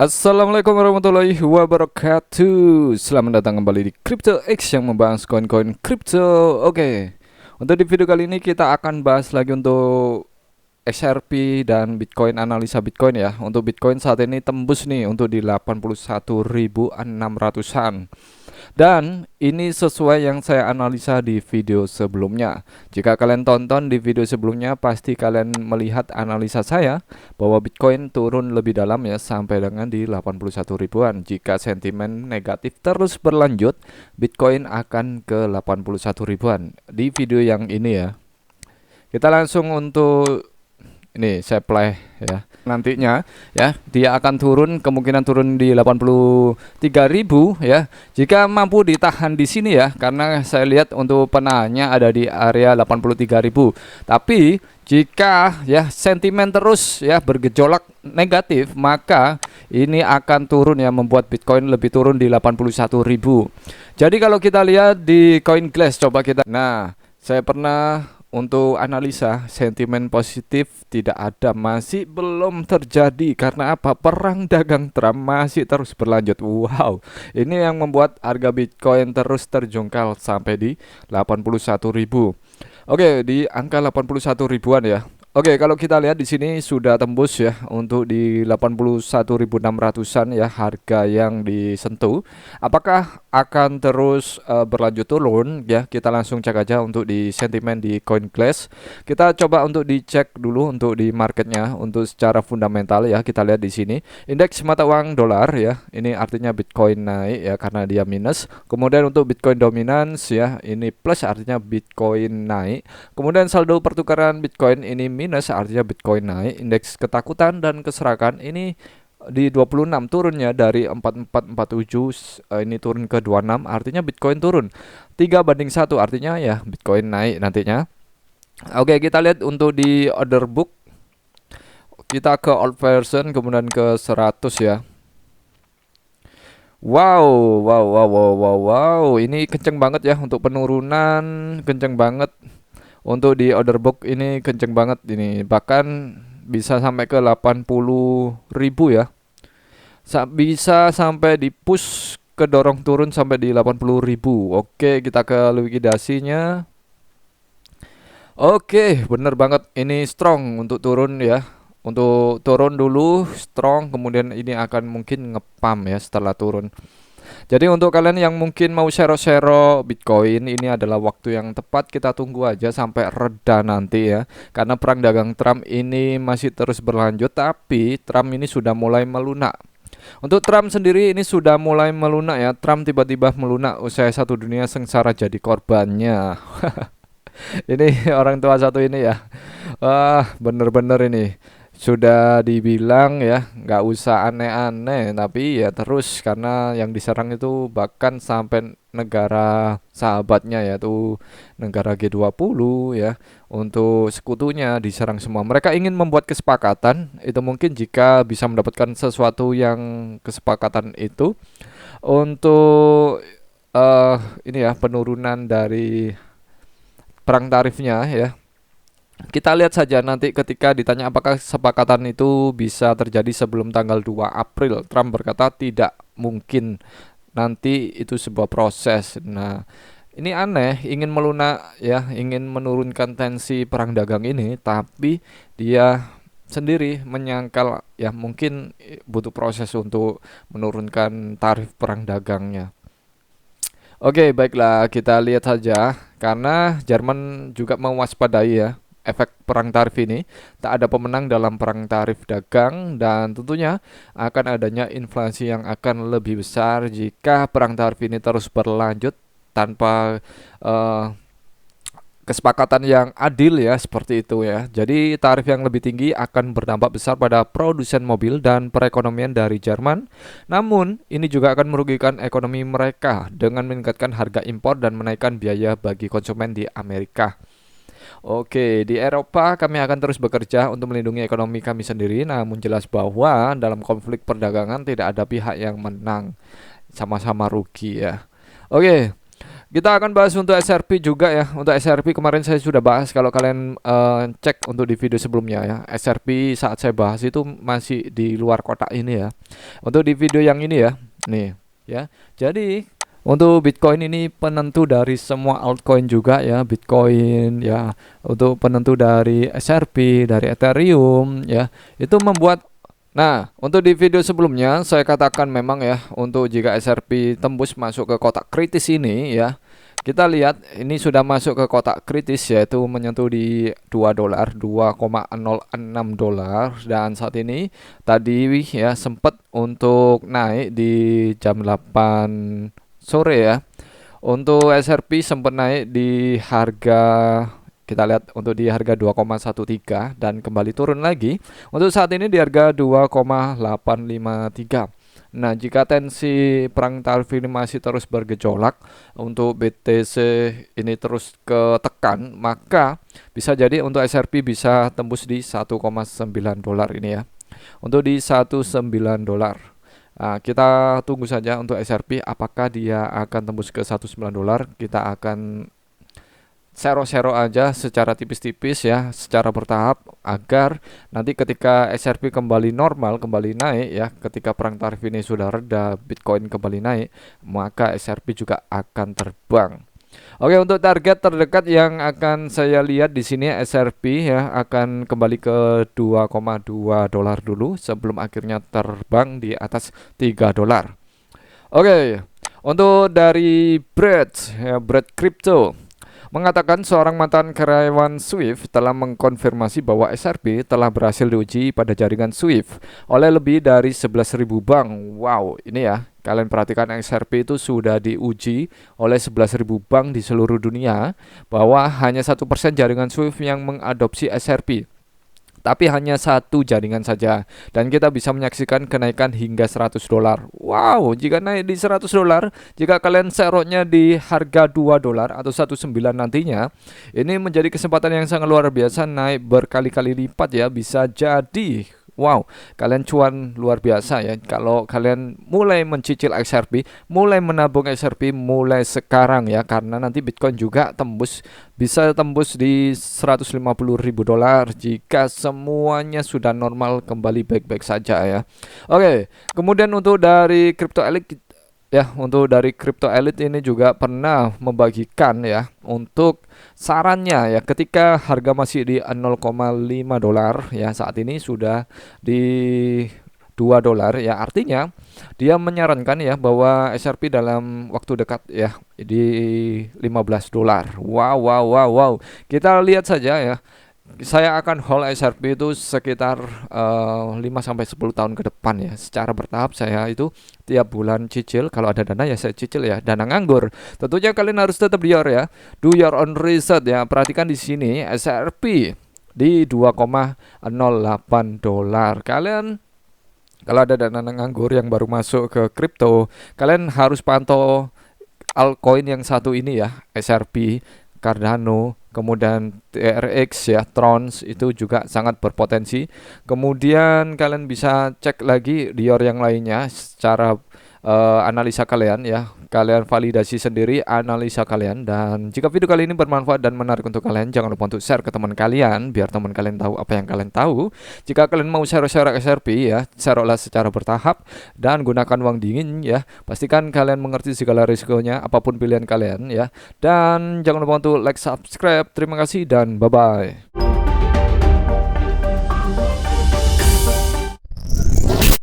Assalamualaikum warahmatullahi wabarakatuh. Selamat datang kembali di Crypto X yang membahas koin-koin kripto. Oke, untuk di video kali ini kita akan bahas lagi untuk XRP dan Bitcoin, analisa Bitcoin ya. Untuk Bitcoin saat ini tembus nih untuk di 81.600-an. Dan ini sesuai yang saya analisa di video sebelumnya. Jika kalian tonton di video sebelumnya, pasti kalian melihat analisa saya bahwa Bitcoin turun lebih dalam ya, sampai dengan di 81 ribuan. Jika sentimen negatif terus berlanjut, Bitcoin akan ke 81 ribuan. Di video yang ini ya, kita langsung untuk ini saya play ya. Nantinya ya, dia akan turun, kemungkinan turun di 83.000 ya. Jika mampu ditahan di sini ya, karena saya lihat untuk penahannya ada di area 83.000. Tapi jika ya sentimen terus ya bergejolak negatif, maka ini akan turun ya, membuat Bitcoin lebih turun di 81.000. Jadi kalau kita lihat di CoinGlass, coba kita. Nah, saya pernah untuk analisa sentimen positif tidak ada, masih belum terjadi. Karena apa? Perang dagang Trump masih terus berlanjut. Wow, ini yang membuat harga Bitcoin terus terjungkal sampai di 81.000. Oke, di angka 81 ribuan ya. Oke, kalau kita lihat di sini sudah tembus ya untuk di 81.600-an ya harga yang disentuh. Apakah akan terus berlanjut turun ya? Kita langsung cek aja untuk di sentimen di CoinGlass. Kita coba untuk dicek dulu untuk di marketnya untuk secara fundamental ya. Kita lihat di sini indeks mata uang dolar ya. Ini artinya Bitcoin naik ya karena dia minus. Kemudian untuk Bitcoin dominance ya, ini plus artinya Bitcoin naik. Kemudian saldo pertukaran Bitcoin ini minus artinya Bitcoin naik. Indeks ketakutan dan keserakan ini di 26 turunnya dari 4447, ini turun ke 26 artinya Bitcoin turun. 3:1 artinya ya Bitcoin naik nantinya. Oke, kita lihat untuk di order book. Kita ke old version kemudian ke 100 ya. Wow, wow, wow, wow, wow, wow. Ini kenceng banget ya untuk penurunan, kenceng banget. Untuk di order book ini kenceng banget ini, bahkan bisa sampai ke 80.000 ya. Bisa sampai di push kedorong turun sampai di 80.000. Oke, kita ke likuidasinya. Oke, bener banget ini strong untuk turun ya. Untuk turun dulu strong, kemudian ini akan mungkin ngepam ya setelah turun. Jadi untuk kalian yang mungkin mau share-share Bitcoin, ini adalah waktu yang tepat. Kita tunggu aja sampai reda nanti ya. Karena perang dagang Trump ini masih terus berlanjut, tapi Trump ini sudah mulai melunak. Untuk Trump sendiri ini sudah mulai melunak ya. Trump tiba-tiba melunak usai satu dunia sengsara jadi korbannya. Ini orang tua satu ini ya. Wah, bener-bener ini sudah dibilang ya nggak usah aneh-aneh, tapi ya terus karena yang diserang itu bahkan sampai negara sahabatnya yaitu negara G20 ya, untuk sekutunya diserang semua. Mereka ingin membuat kesepakatan itu, mungkin jika bisa mendapatkan sesuatu yang kesepakatan itu untuk ini ya penurunan dari perang tarifnya ya. Kita lihat saja nanti ketika ditanya apakah kesepakatan itu bisa terjadi sebelum tanggal 2 April. Trump berkata tidak mungkin, nanti itu sebuah proses. Nah, ini aneh, ingin melunak ya, ingin menurunkan tensi perang dagang ini, tapi dia sendiri menyangkal ya mungkin butuh proses untuk menurunkan tarif perang dagangnya. Oke, baiklah kita lihat saja karena Jerman juga mewaspadai ya efek perang tarif ini. Tak ada pemenang dalam perang tarif dagang dan tentunya akan adanya inflasi yang akan lebih besar jika perang tarif ini terus berlanjut tanpa eh, kesepakatan yang adil ya, seperti itu ya. Jadi tarif yang lebih tinggi akan berdampak besar pada produsen mobil dan perekonomian dari Jerman. Namun ini juga akan merugikan ekonomi mereka dengan meningkatkan harga impor dan menaikkan biaya bagi konsumen di Amerika. Oke, di Eropa kami akan terus bekerja untuk melindungi ekonomi kami sendiri, namun jelas bahwa dalam konflik perdagangan tidak ada pihak yang menang, sama-sama rugi ya. Oke, Kita akan bahas untuk SRP juga ya. Untuk SRP kemarin saya sudah bahas, kalau kalian cek untuk di video sebelumnya ya. SRP saat saya bahas itu masih di luar kotak ini ya. Untuk di video yang ini ya, nih ya. Jadi untuk Bitcoin ini penentu dari semua altcoin juga ya. Bitcoin ya, untuk penentu dari SRP, dari Ethereum ya. Itu membuat, nah, untuk di video sebelumnya saya katakan memang ya, untuk jika SRP tembus masuk ke kotak kritis ini ya, kita lihat ini sudah masuk ke kotak kritis, yaitu menyentuh di 2 dolar, 2,06 dolar, dan saat ini tadi ya sempat untuk naik di jam 8 sore ya. Untuk SRP sempat naik di harga, kita lihat untuk di harga 2,13 dan kembali turun lagi. Untuk saat ini di harga 2,853. Nah, jika tensi perang tarif ini masih terus bergejolak, untuk BTC ini terus ketekan, maka bisa jadi untuk SRP bisa tembus di 1,9 dolar ini ya. Untuk di 19 dolar. Nah, kita tunggu saja untuk SRP apakah dia akan tembus ke 19 dolar. Kita akan sero-sero aja secara tipis-tipis ya, secara bertahap, agar nanti ketika SRP kembali normal, kembali naik ya, ketika perang tarif ini sudah reda, Bitcoin kembali naik, maka SRP juga akan terbang. Oke, untuk target terdekat yang akan saya lihat di sini, SRP ya akan kembali ke 2,2 dolar dulu sebelum akhirnya terbang di atas 3 dolar. Oke, untuk dari Bread ya, Bread Crypto mengatakan seorang mantan karyawan Swift telah mengkonfirmasi bahwa SRP telah berhasil diuji pada jaringan Swift oleh lebih dari 11.000 bank. Wow, ini ya, kalian perhatikan, SRP itu sudah diuji oleh 11.000 bank di seluruh dunia, bahwa hanya 1% jaringan Swift yang mengadopsi SRP. Tapi hanya satu jaringan saja, dan kita bisa menyaksikan kenaikan hingga 100 dolar. Wow, jika naik di 100 dolar, jika kalian serotnya di harga 2 dolar atau 19 nantinya, ini menjadi kesempatan yang sangat luar biasa, naik berkali-kali lipat ya, bisa jadi. Wow, kalian cuan luar biasa ya kalau kalian mulai mencicil XRP, mulai menabung XRP mulai sekarang ya, karena nanti Bitcoin juga bisa tembus di 150.000 dolar jika semuanya sudah normal kembali baik-baik saja ya. Oke, kemudian untuk dari Crypto Elite ya, untuk dari Crypto Elite ini juga pernah membagikan ya untuk sarannya ya, ketika harga masih di 0,5 dolar ya, saat ini sudah di 2 dolar ya, artinya dia menyarankan ya bahwa SRP dalam waktu dekat ya di 15 dolar. Wow, wow, wow, wow. Kita lihat saja ya. Saya akan hold SRP itu sekitar 5 sampai 10 tahun ke depan ya. Secara bertahap saya itu tiap bulan cicil, kalau ada dana ya saya cicil ya, dana nganggur. Tentunya kalian harus tetap liar ya. Do your own research ya. Perhatikan di sini SRP di 2,08 dolar. Kalian kalau ada dana nganggur yang baru masuk ke kripto, kalian harus pantau altcoin yang satu ini ya, SRP, Cardano, kemudian TRX ya, Trons itu juga sangat berpotensi. Kemudian kalian bisa cek lagi Dior yang lainnya secara analisa kalian ya. Kalian validasi sendiri analisa kalian, dan jika video kali ini bermanfaat dan menarik untuk kalian, jangan lupa untuk share ke teman kalian biar teman kalian tahu apa yang kalian tahu. Jika kalian mau share-share SRP ya, share-lah secara bertahap dan gunakan uang dingin ya. Pastikan kalian mengerti segala risikonya apapun pilihan kalian ya. Dan jangan lupa untuk like, subscribe. Terima kasih dan bye bye.